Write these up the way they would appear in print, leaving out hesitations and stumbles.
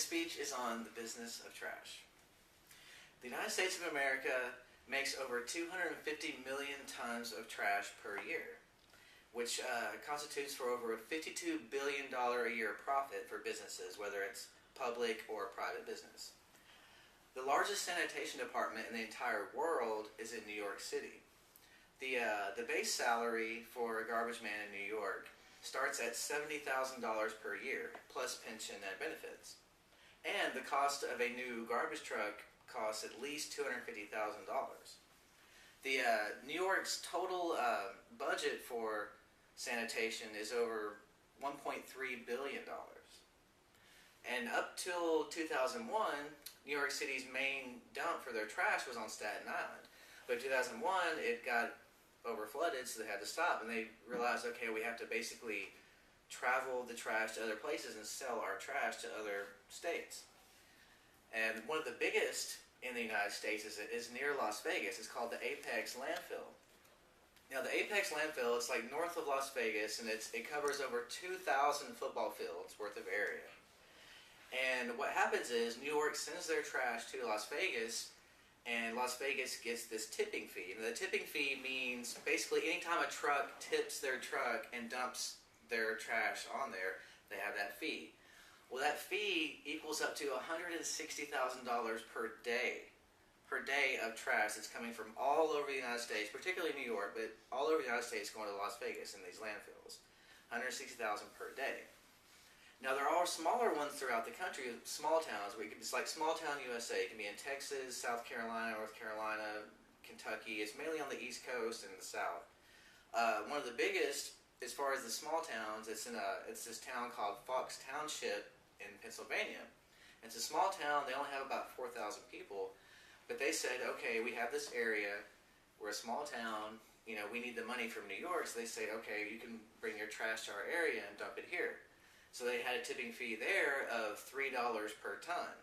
speech is on the business of trash. The United States of America makes over 250 million tons of trash per year, which constitutes for over a $52 billion a year profit for businesses, whether it's public or private business. The largest sanitation department in the entire world is in New York City. The base salary for a garbage man in New York starts at $70,000 per year, plus pension and benefits. And the cost of a new garbage truck costs at least $250,000. New York's total budget for sanitation is over $1.3 billion. And up till 2001, New York City's main dump for their trash was on Staten Island. But in 2001, it got over-flooded, so they had to stop. And they realized, okay, we have to basically travel the trash to other places and sell our trash to other states. And one of the biggest in the United States is near Las Vegas. It's called the Apex Landfill. Now, the Apex Landfill, it's like north of Las Vegas, and it covers over 2,000 football fields worth of area. And what happens is New York sends their trash to Las Vegas, and Las Vegas gets this tipping fee. And the tipping fee means basically anytime a truck tips their truck and dumps their trash on there, they have that fee. Well, that fee equals up to $160,000 per day of trash that's coming from all over the United States, particularly New York, but all over the United States going to Las Vegas in these landfills. $160,000 per day. Now, there are smaller ones throughout the country, small towns. It's like small town USA. It can be in Texas, South Carolina, North Carolina, Kentucky. It's mainly on the East Coast and the South. One of the biggest, as far as the small towns, it's this town called Fox Township in Pennsylvania. It's a small town. They only have about 4,000 people. But they said, okay, we have this area. We're a small town. You know, we need the money from New York. So they say, okay, you can bring your trash to our area and dump it here. So they had a tipping fee there of $3 per ton,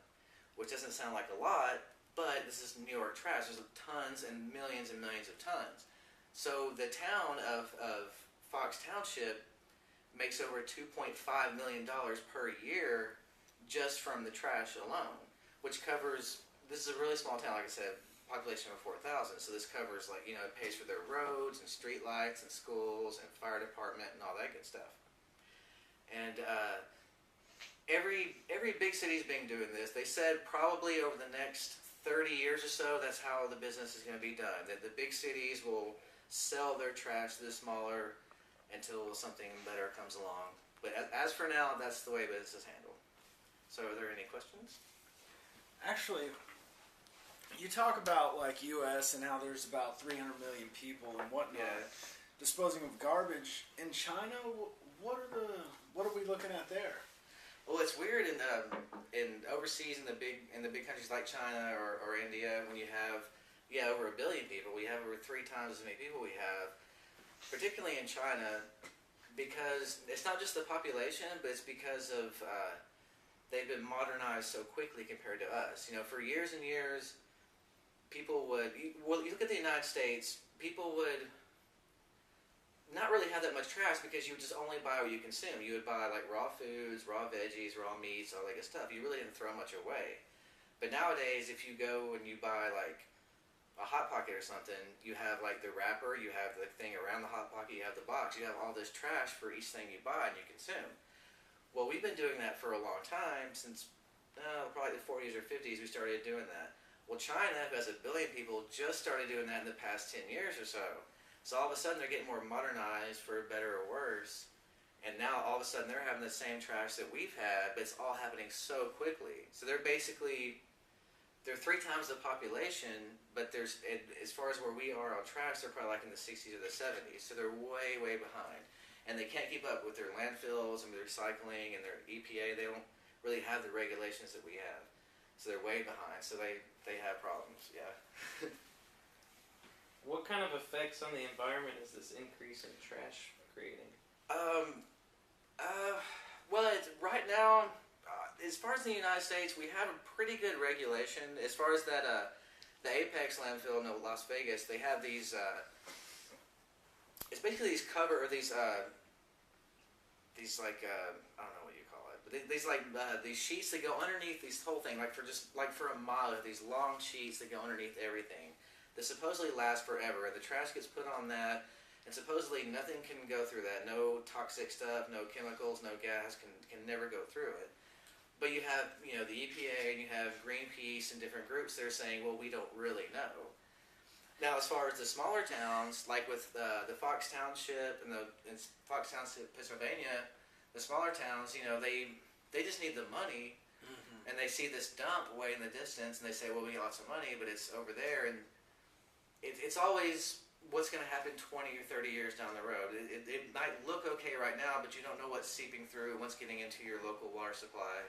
which doesn't sound like a lot, but this is New York trash. There's tons and millions of tons. So the town of Fox Township makes over $2.5 million per year just from the trash alone, which covers, this is a really small town, like I said, population of 4,000. So this covers, like, you know, it pays for their roads and street lights and schools and fire department and all that good stuff. And every big city's been doing this. They said probably over the next 30 years or so, that's how the business is going to be done. That the big cities will sell their trash to the smaller until something better comes along. But as for now, that's the way business is handled. So are there any questions? Actually, you talk about like U.S. and how there's about 300 million people and whatnot disposing of garbage. In China, what are we looking at there? Well, it's weird in overseas in the big countries like China or India, when you have over 1 billion people. We have over 3 times as many people we have, particularly in China, because it's not just the population, but it's because of they've been modernized so quickly compared to us. You know, for years and years, people would, well, you look at the United States, people would not really have that much trash because you would just only buy what you consume. You would buy like raw foods, raw veggies, raw meats, all that good stuff. You really didn't throw much away. But nowadays, if you go and you buy like a Hot Pocket or something, you have like the wrapper, you have the thing around the Hot Pocket, you have the box, you have all this trash for each thing you buy and you consume. Well, we've been doing that for a long time, since probably the 40s or 50s we started doing that. Well, China, who has 1 billion people, just started doing that in the past 10 years or so. So all of a sudden they're getting more modernized, for better or worse, and now all of a sudden they're having the same trash that we've had, but it's all happening so quickly. So they're 3 times the population, but as far as where we are on trash, they're probably like in the 60s or the 70s, so they're way, way behind. And they can't keep up with their landfills and their recycling and their EPA. They don't really have the regulations that we have. So they're way behind, so they have problems, yeah. What kind of effects on the environment is this increase in trash creating? Well, right now, as far as the United States, we have a pretty good regulation. As far as that, the Apex landfill in Las Vegas, they have these. It's basically these like I don't know what you call it, but these these sheets that go underneath this whole thing, like for a mile, these long sheets that go underneath everything that supposedly last forever. The trash gets put on that, and supposedly nothing can go through that. No toxic stuff, no chemicals, no gas can never go through it. But you have, the EPA and you have Greenpeace and different groups that are saying, well, we don't really know. Now, as far as the smaller towns, like with the Fox Township and in Fox Township, Pennsylvania, the smaller towns, they just need the money, and they see this dump way in the distance, and they say, well, we got lots of money, but it's over there, and it's always what's going to happen 20 or 30 years down the road. It might look okay right now, but you don't know what's seeping through, what's getting into your local water supply,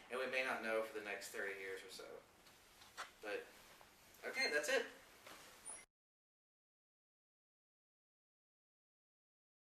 and we may not know for the next 30 years or so.